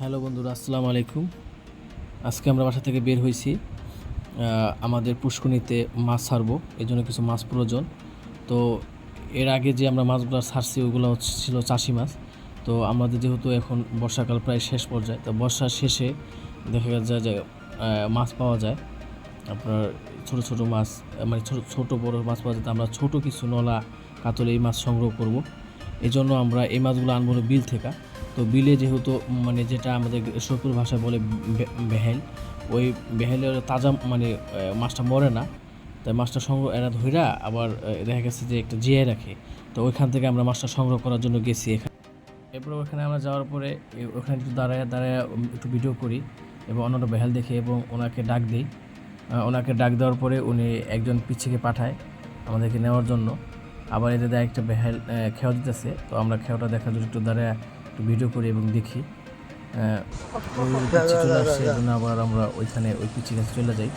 Hello বন্ধুরা, আসসালামু আলাইকুম। আজকে আমরা বাসা থেকে বের হয়েছি, আমাদের পুষ্করিণীতে মাছ ছাড়বো, এই জন্য কিছু মাছ প্রয়োজন। তো এর আগে যে আমরা মাছগুলো ছাড়ছি ওগুলো ছিল চাষি মাছ। তো আমাদের যেহেতু এখন বর্ষাকাল প্রায় শেষ পর্যায়ে, তো বর্ষার শেষে দেখা যায় যে মাছ পাওয়া যায় আপনার ছোট ছোট মাছ, মানে ছোট বড় মাছ পাওয়া যায়। তো আমরা ছোট কিছু নলা কাতল এই মাছ সংগ্রহ করব। এই জন্য আমরা এই মাছগুলো আনবো বিল থেকে। তো বিলে যেহেতু মানে যেটা আমাদের শৈপুর ভাষায় বলে বেহেল, ওই বেহেলের তাজা মানে মাছটা মরে না। তাই মাছটা সংগ্রহ এরা ধইরা আবার দেখা গেছে যে একটা জিয়ায় রাখে। তো ওইখান থেকে আমরা মাছটা সংগ্রহ করার জন্য গেছি এখানে। এরপর ওখানে আমরা যাওয়ার পরে ওখানে একটু দাঁড়ায় দাঁড়ায় একটু ভিডিও করি এবং অন্যান্য বেহেল দেখি এবং ওনাকে ডাক দিই। ওনাকে ডাক দেওয়ার পরে উনি একজন পিচ্ছিকে পাঠায় আমাদেরকে নেওয়ার জন্য। আবার এদের একটা বেহেল খেয়াও দিতেছে। তো আমরা খেয়াটা দেখার জন্য একটু দাঁড়ায় একটু ভিডিও করি এবং দেখি ওই পিচ্ছি চলে আসছে। এই জন্য আবার আমরা ওইখানে ওই পিচ্ছি কাছে চলে যাই।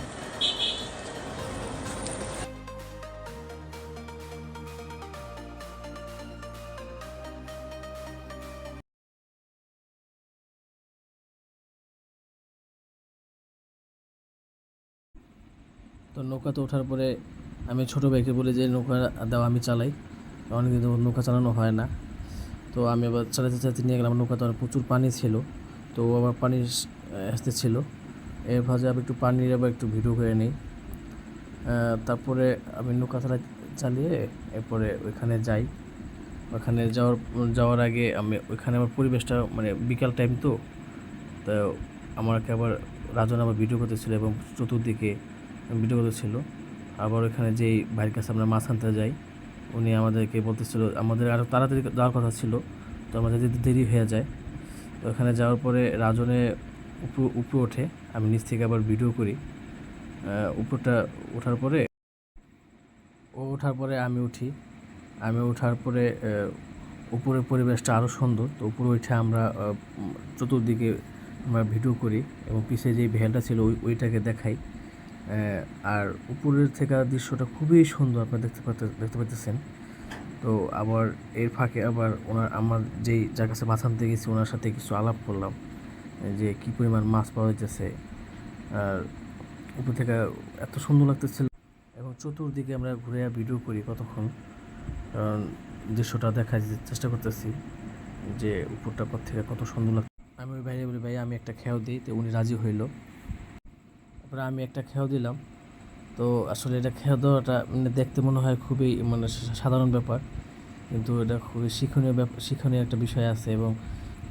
তো নৌকাতে ওঠার পরে আমি ছোটো ভাইকে বলি যে নৌকা দাও, আমি চালাই। কারণ কিন্তু নৌকা চালানো হয় না। তো আমি আবার চালাতে চালাতে নিয়ে গেলাম। নৌকাতে প্রচুর পানি ছিল, তো আবার পানি আসতে ছিল। এর ভাজে আবার একটু পানির আবার একটু ভিডিও করে নিই। তারপরে আমি নৌকা চালিয়ে এরপরে ওইখানে যাই। ওখানে যাওয়ার আগে আমি ওইখানে আমার পরিবেশটা মানে বিকাল টাইম, তো আমাকে আবার রাজন আবার ভিডিও করতেছিল এবং চতুর্দিকে ভিডিও করতেছিল। আবার ওইখানে যেই ভাইয়ের কাছে আমরা মাছ আনতে যাই, উনি আমাদেরকে বলতেছিল আমাদের আরও তাড়াতাড়ি যাওয়ার কথা ছিল, তো আমাদের যদি দেরি হয়ে যায়। তো ওখানে যাওয়ার পরে রাজনে উপরে ওঠে, আমি নিচ থেকে আবার ভিডিও করি। উপরটা ওঠার পরে আমি উঠি। আমি ওঠার পরে উপরের পরিবেশটা আরও সুন্দর। তো উপরে উঠে আমরা চতুর্দিকে আমরা ভিডিও করি এবং পিছিয়ে যেই ভ্যানটা ছিল ওইটাকে দেখাই। আর উপরের থেকে দৃশ্যটা খুবই সুন্দর, আপনারা দেখতে পাচ্ছেন। তো আবার এর ফাঁকে আবার আমার যেই যার কাছে মাছ আনতে গেছি ওনার সাথে কিছু আলাপ করলাম যে কী পরিমাণ মাছ পাওয়া যাচ্ছে। আর উপর থেকে এত সুন্দর লাগতেছিল এবং চতুর্দিকে আমরা ঘুরে ভিডিও করি কতক্ষণ, কারণ দৃশ্যটা দেখার চেষ্টা করতেছি যে উপরটা পর থেকে কত সুন্দর লাগছে। আমি ওই ভাইয়া বলি, ভাই আমি একটা খেয়াও দিই। তো উনি রাজি হইল। তারপরে আমি একটা খেয়াও দিলাম। তো আসলে এটা খেয়াও দেওয়াটা মানে দেখতে মনে হয় খুবই মানে সাধারণ ব্যাপার, কিন্তু এটা খুবই শিক্ষণীয় একটা বিষয় আছে এবং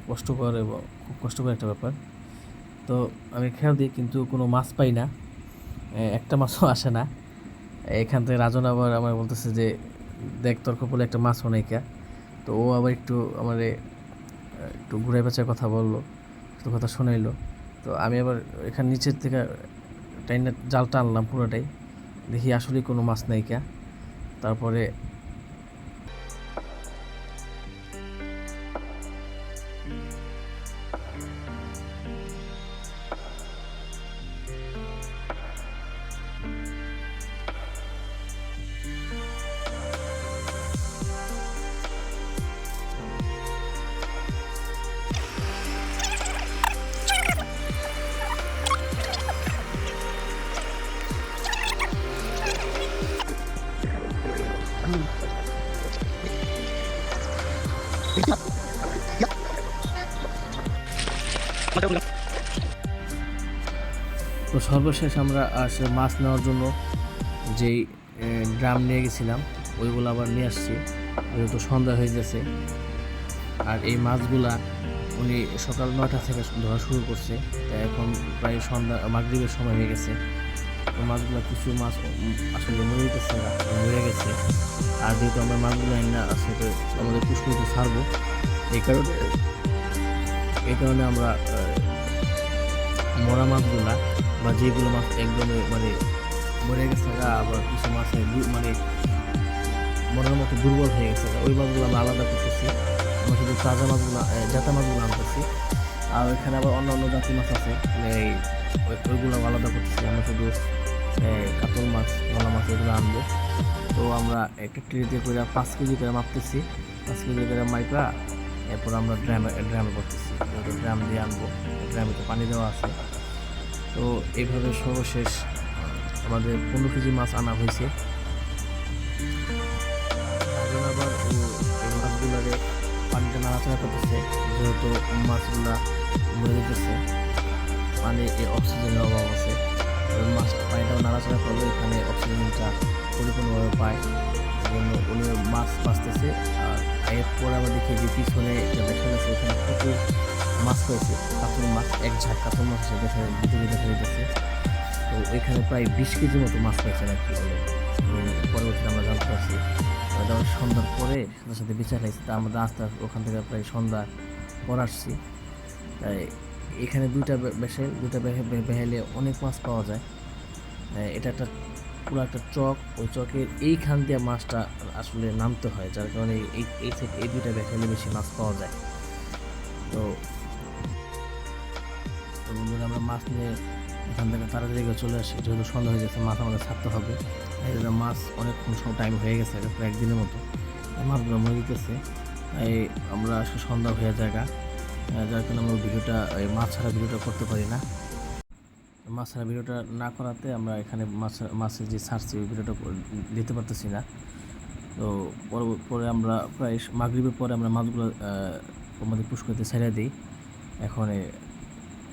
কষ্টকর এবং খুব কষ্টকর একটা ব্যাপার। তো আমি খেয়াল দিই কিন্তু কোনো মাছ পাই না, একটা মাছও আসে না। এখান থেকে রাজন আবার আমার বলতেছে যে দেখ তোর কপালে একটা মাছ অনেকা। তো ও আবার একটু আমার একটু ঘুরে পেঁচার কথা বললো, একটু কথা শোনাইলো। তো আমি আবার এখানে নিচের থেকে জালটা আনলাম পুরোটাই, দেখি আসলেই কোনো মাছ নাইকা। তারপরে তো সর্বশেষ আমরা আসলে মাছ নেওয়ার জন্য যেই ড্রাম নিয়ে গেছিলাম ওইগুলো আবার নিয়ে আসছি, যেহেতু সন্ধ্যা হয়ে গেছে। আর এই মাছগুলা উনি সকাল 9টা থেকে ধরা শুরু করছে, তাই এখন প্রায় সন্ধ্যা মাগরিবের সময় হয়ে গেছে। তো মাছগুলো কিছু মাছ আসলে মরে গেছে। আর যেহেতু আমরা মাছগুলো না আসলে আমাদের পুষ্করিতে ছাড়বো, এই কারণে আমরা মরা মাছগুলা বা যেগুলো মাছ একদমই মানে মরে গেছে, আবার কিছু মাছে মানে মনের মতো দুর্বল হয়ে গেছে, ওই মাছগুলো আমরা আলাদা করতেছি। আমরা শুধু তাজা মাছগুলো জাতা মাছগুলো আনতেছি। আর ওইখানে আবার অন্য অন্য জাতীয় মাছ আছে, মানে ওইগুলো আলাদা করতেছি। আমরা শুধু কাতল মাছ, গলা মাছ এগুলো আনবো। তো আমরা একটা ট্রেতে করে 5 কেজি করে মাপতেছি। 5 কেজি করে মাইপা এরপর আমরা ড্রামে করতেছি, ড্রাম দিয়ে আনবো, ড্রামে তো পানি দেওয়া আছে। তো এইভাবে সর্বশেষ আমাদের 15 কেজি মাছ আনা হয়েছে। এখন আবার এই মাছগুলারে পানিটা নাড়াচাড়া করতেছে, যেহেতু মাছগুলা মরে যেতেছে, মানে এই অক্সিজেনের অভাব আছে। মাছ পানিটাও নাড়াচাড়া করলে এখানে অক্সিজেনটা পরিপূর্ণভাবে পায়, এই জন্য উনি মাছ বাঁচতেছে। আর এরপর আবার দেখি যে পিছনে একটা দেখা গেছে ওখানে প্রচুর মাছ পাইছে, কাতল মাছ, এক ঝাঁক কাতল মাছ ভিতরে দেখা যেতেছে। তো ওইখানে প্রায় 20 কেজি মতো মাছ পাইছে নাকি বলে পরবর্তীতে আমরা জানতে পারছি। যখন সন্ধ্যার পরে সাথে সাথে বিচার হয়েছে, তা আমরা আস্তে আস্তে ওখান থেকে প্রায় সন্ধ্যা পর আসছি। তাই এখানে দুইটা বেহেলে অনেক মাছ পাওয়া যায়। এটা একটা পুরো একটা চক, ওই চকের এইখান দিয়ে মাছটা আসলে নামতে হয়, যার কারণে এই দুইটা বেহেলে বেশি মাছ পাওয়া যায়। তো বন্ধুরা আমরা মাছ নিয়ে এখান থেকে তাড়াতাড়ি করে চলে আসি, যেহেতু সন্ধ্যা হয়ে গেছে, মাছ আমাদের ছাড়তে হবে। এটা মাছ অনেকক্ষণ টাইম হয়ে গেছে, প্রায় একদিনের মতো মাছগুলো মরে দিতেছে। তাই আমরা আসলে সন্ধ্যা হয়ে জায়গা, যার কারণে আমরা মাছ ছাড়া ভিডিওটা করতে পারি না। মাছ ছাড়া ভিডিওটা না করাতে আমরা এখানে মাছের যে ছাড়ছি ওই ভিডিওটা দিতে পারতেছি না। তো পরে আমরা প্রায় মাগরিবের পরে আমরা মাছগুলো আমাদের পুষ্করিতে ছেড়ে দিই। এখন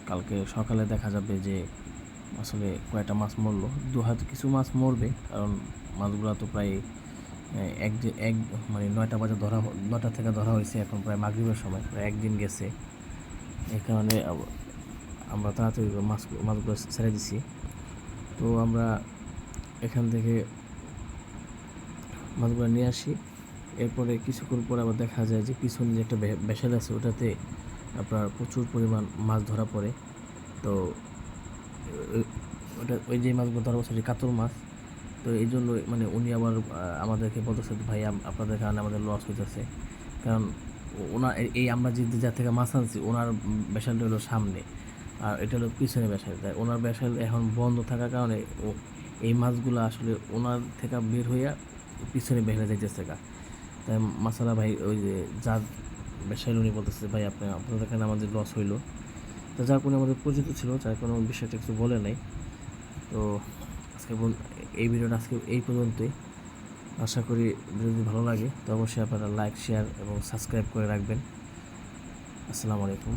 কালকে সকালে দেখা যাবে যে আসলে কয়টা মাছ মরলো। হয়তো কিছু মাছ মরবে, কারণ মাছগুলো তো প্রায় এক মানে 9টা বাজে 9টা থেকে ধরা হয়েছে, এখন প্রায় মাগরিবের সময়, প্রায় একদিন গেছে। এই কারণে আমরা তাড়াতাড়ি মাছগুলো ছেড়ে দিছি। তো আমরা এখান থেকে মাছগুলো নিয়ে আসি। এরপরে কিছুক্ষণ পর আবার দেখা যায় যে পিছনে যে একটা ভেসেল আছে, ওটাতে আপনার প্রচুর পরিমাণ মাছ ধরা পড়ে। তো ওই যে মাছগুলো ধরা পড়ছে কাতল মাছ। তো এই জন্য মানে উনি আবার আমাদেরকে বলতেছে, ভাই আপনাদের কারণে আমাদের লস হইতেছে, কারণ ওনার আমরা যা থেকে মাছ আনছি ওনার ভেসেলটা হলো সামনে, আর এটা হলো পিছনে ভেসেল। তাই ওনার ভেসেল এখন বন্ধ থাকার কারণে এই মাছগুলো আসলে ওনার থেকে বের হইয়া পিছনে বেড়ে যাইতেছে গা। তাই মাসালা ভাই ওই যে যার ভেসেল উনি বলতেছে, ভাই আপনাদের কারণে আমাদের লস হইলো। তো যার কোনো আমাদের পরিচিত ছিল, যার কোনো বিষয়টা কিছু বলে নাই। তো আজকে এই ভিডিওটা আজকে এই পর্যন্তই। আশা করি যদি ভালো লাগে তো অবশ্যই আপনারা লাইক, শেয়ার এবং সাবস্ক্রাইব করে রাখবেন। আসসালামু আলাইকুম।